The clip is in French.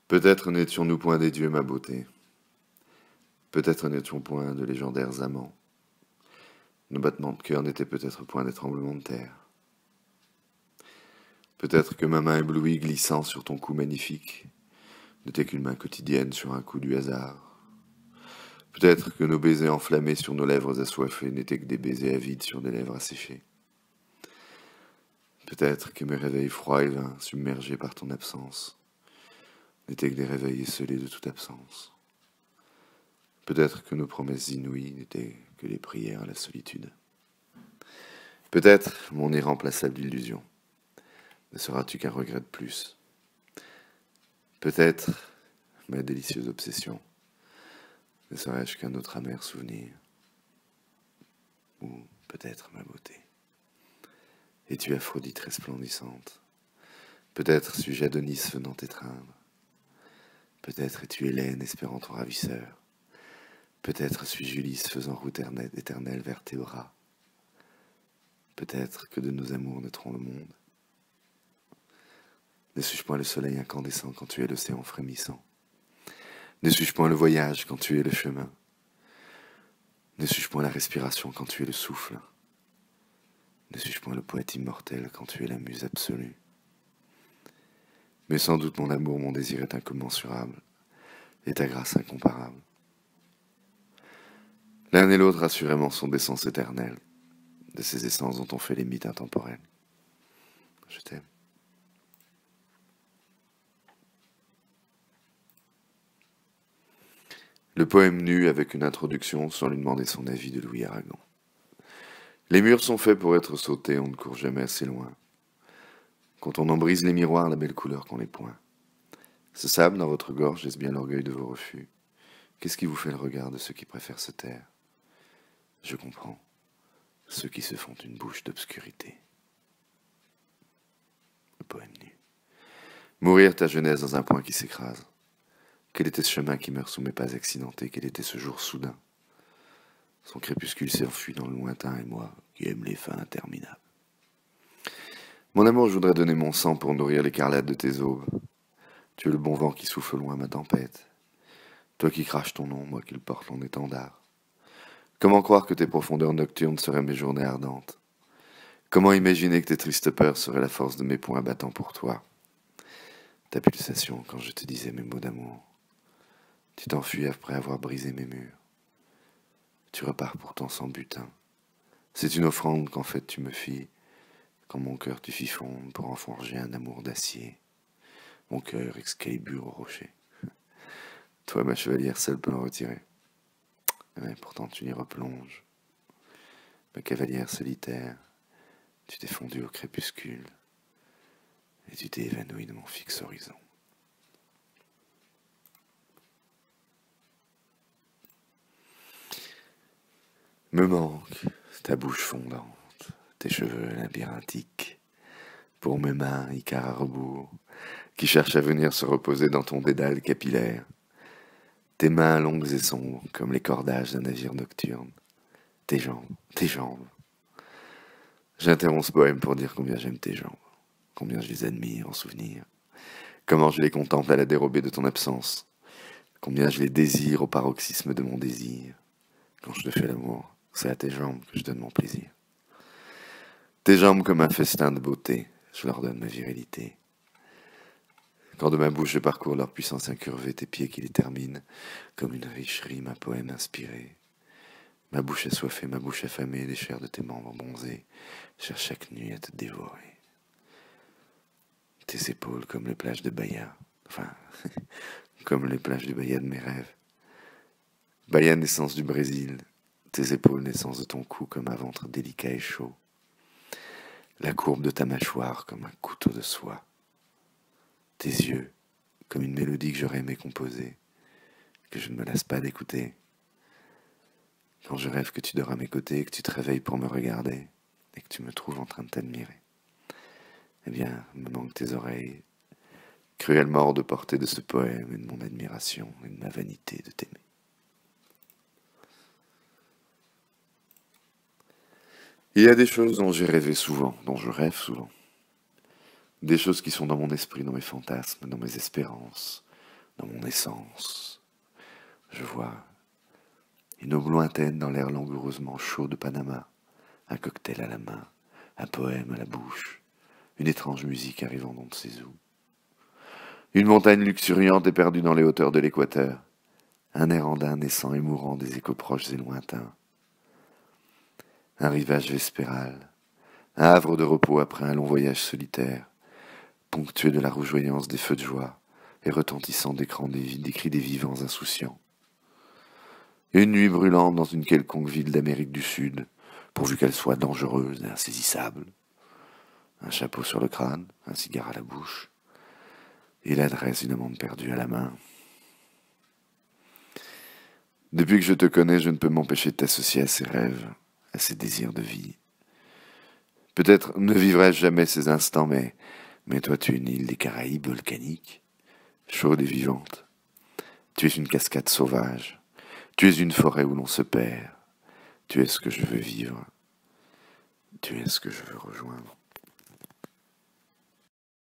Peut-être n'étions-nous point des dieux, ma beauté. Peut-être n'étions point de légendaires amants. Nos battements de cœur n'étaient peut-être point des tremblements de terre. Peut-être que ma main éblouie glissant sur ton cou magnifique n'était qu'une main quotidienne sur un coup du hasard. Peut-être que nos baisers enflammés sur nos lèvres assoiffées n'étaient que des baisers avides sur des lèvres asséchées. Peut-être que mes réveils froids et vains, submergés par ton absence, n'étaient que des réveils esselés de toute absence. Peut-être que nos promesses inouïes n'étaient que des prières à la solitude. Peut-être, mon irremplaçable illusion, ne seras-tu qu'un regret de plus. Peut-être, ma délicieuse obsession, ne serais-je qu'un autre amer souvenir. Ou peut-être ma beauté. Es-tu Aphrodite resplendissante? Peut-être suis-je Adonis venant t'étreindre. Peut-être es-tu Hélène espérant ton ravisseur. Peut-être suis-je Ulysse faisant route éternelle vers tes bras. Peut-être que de nos amours naîtront le monde. Ne suis-je point le soleil incandescent quand tu es l'océan frémissant? Ne suis-je point le voyage quand tu es le chemin? Ne suis-je point la respiration quand tu es le souffle? Ne suis-je point le poète immortel quand tu es la muse absolue? Mais sans doute mon amour, mon désir est incommensurable, et ta grâce incomparable. L'un et l'autre assurément sont d'essence éternelle, de ces essences dont on fait les mythes intemporels. Je t'aime. Le poème nu avec une introduction sans lui demander son avis de Louis Aragon. Les murs sont faits pour être sautés, on ne court jamais assez loin. Quand on en brise les miroirs, la belle couleur qu'on les points. Ce sable dans votre gorge, est-ce bien l'orgueil de vos refus? Qu'est-ce qui vous fait le regard de ceux qui préfèrent se taire? Je comprends, ceux qui se font une bouche d'obscurité. Le poème nu. Mourir ta jeunesse dans un point qui s'écrase. Quel était ce chemin qui meurt sous mes pas accidentés? Quel était ce jour soudain? Son crépuscule s'est enfui dans le lointain, et moi, qui aime les fins interminables. Mon amour, je voudrais donner mon sang pour nourrir l'écarlate de tes aubes. Tu es le bon vent qui souffle loin ma tempête. Toi qui craches ton nom, moi qui le porte en étendard. Comment croire que tes profondeurs nocturnes seraient mes journées ardentes? Comment imaginer que tes tristes peurs seraient la force de mes poings battant pour toi? Ta pulsation quand je te disais mes mots d'amour. Tu t'enfuis après avoir brisé mes murs. Tu repars pourtant sans butin. C'est une offrande qu'en fait tu me fis, quand mon cœur tu fis fondre pour en forger un amour d'acier. Mon cœur Excalibur au rocher. Toi, ma chevalière, seule peut l'en retirer. Mais pourtant tu n'y replonges. Ma cavalière solitaire, tu t'es fondue au crépuscule, et tu t'es évanouie de mon fixe horizon. Me manque ta bouche fondante, tes cheveux labyrinthiques, pour mes mains, Icare à rebours, qui cherchent à venir se reposer dans ton dédale capillaire. Tes mains longues et sombres, comme les cordages d'un navire nocturne. Tes jambes, tes jambes. J'interromps ce poème pour dire combien j'aime tes jambes, combien je les admire en souvenir, comment je les contemple à la dérobée de ton absence, combien je les désire au paroxysme de mon désir. Quand je te fais l'amour, c'est à tes jambes que je donne mon plaisir. Tes jambes comme un festin de beauté, je leur donne ma virilité. Quand de ma bouche je parcours leur puissance incurvée, tes pieds qui les terminent, comme une riche rime, un poème inspiré. Ma bouche assoiffée, ma bouche affamée, des chairs de tes membres bronzés, cherche chaque nuit à te dévorer. Tes épaules comme les plages de Bahia, enfin, comme les plages de Bahia de mes rêves. Bahia, naissance du Brésil, tes épaules, naissance de ton cou, comme un ventre délicat et chaud. La courbe de ta mâchoire, comme un couteau de soie. Tes yeux, comme une mélodie que j'aurais aimé composer, que je ne me lasse pas d'écouter. Quand je rêve que tu dors à mes côtés, que tu te réveilles pour me regarder, et que tu me trouves en train de t'admirer. Eh bien, me manquent tes oreilles, cruellement hors de portée de ce poème et de mon admiration et de ma vanité de t'aimer. Il y a des choses dont j'ai rêvé souvent, dont je rêve souvent. Des choses qui sont dans mon esprit, dans mes fantasmes, dans mes espérances, dans mon essence. Je vois une aube lointaine dans l'air langoureusement chaud de Panama, un cocktail à la main, un poème à la bouche, une étrange musique arrivant d'on ne sait où. Une montagne luxuriante et perdue dans les hauteurs de l'équateur, un air andin naissant et mourant des échos proches et lointains. Un rivage vespéral, un havre de repos après un long voyage solitaire, ponctué de la rougeoyance des feux de joie et retentissant des cris des vivants insouciants. Une nuit brûlante dans une quelconque ville d'Amérique du Sud, pourvu qu'elle soit dangereuse et insaisissable. Un chapeau sur le crâne, un cigare à la bouche, et l'adresse d'une amante perdue à la main. Depuis que je te connais, je ne peux m'empêcher de t'associer à ces rêves, à ces désirs de vie. Peut-être ne vivrai-je jamais ces instants, mais toi tu es une île des Caraïbes volcanique, chaude et vivante. Tu es une cascade sauvage. Tu es une forêt où l'on se perd. Tu es ce que je veux vivre. Tu es ce que je veux rejoindre.